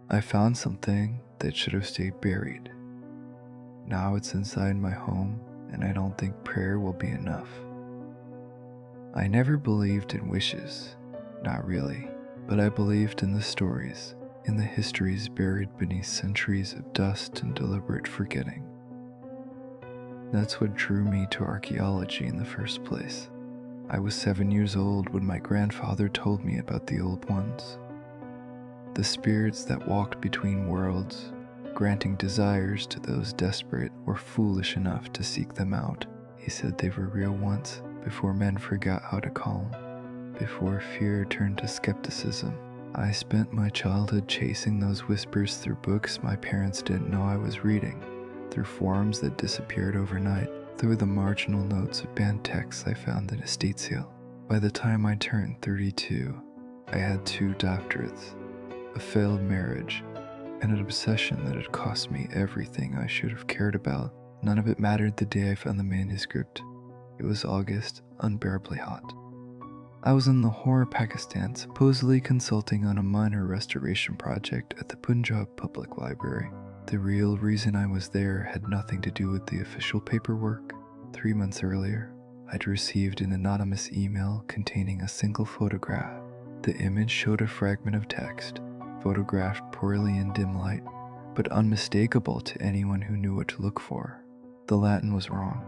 I found something that should have stayed buried. Now it's inside my home, and I don't think prayer will be enough. I never believed in wishes, not really, but I believed in the stories, in the histories buried beneath centuries of dust and deliberate forgetting. That's what drew me to archaeology in the first place. I was 7 years old when my grandfather told me about the old ones. The spirits that walked between worlds, granting desires to those desperate or foolish enough to seek them out. He said they were real once, before men forgot how to call them, before fear turned to skepticism. I spent my childhood chasing those whispers through books my parents didn't know I was reading, through forums that disappeared overnight, through the marginal notes of banned texts I found in estate sale. By the time I turned 32, I had 2 doctorates, a failed marriage, and an obsession that had cost me everything I should have cared about. None of it mattered the day I found the manuscript. It was August, unbearably hot. I was in Lahore, Pakistan, supposedly consulting on a minor restoration project at the Punjab Public Library. The real reason I was there had nothing to do with the official paperwork. 3 months earlier, I'd received an anonymous email containing a single photograph. The image showed a fragment of text, photographed poorly in dim light, but unmistakable to anyone who knew what to look for. The Latin was wrong.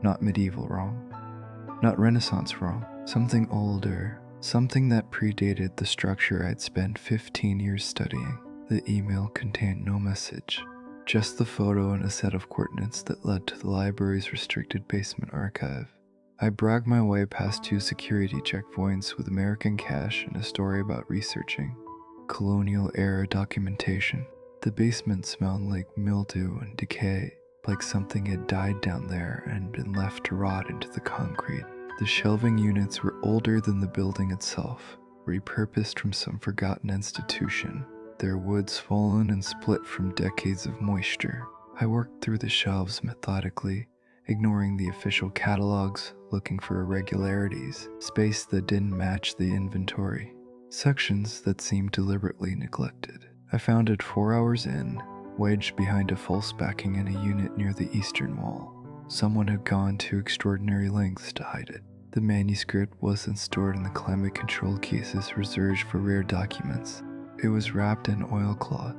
Not medieval wrong. Not Renaissance wrong. Something older. Something that predated the structure I'd spent 15 years studying. The email contained no message, just the photo and a set of coordinates that led to the library's restricted basement archive. I bragged my way past 2 security checkpoints with American cash and a story about researching colonial-era documentation. The basement smelled like mildew and decay, like something had died down there and been left to rot into the concrete. The shelving units were older than the building itself, repurposed from some forgotten institution, their wood swollen and split from decades of moisture. I worked through the shelves methodically, ignoring the official catalogs, looking for irregularities, space that didn't match the inventory, sections that seemed deliberately neglected. I found it 4 hours in, wedged behind a false backing in a unit near the eastern wall. Someone had gone to extraordinary lengths to hide it. The manuscript wasn't stored in the climate-controlled cases reserved for rare documents. It was wrapped in oilcloth,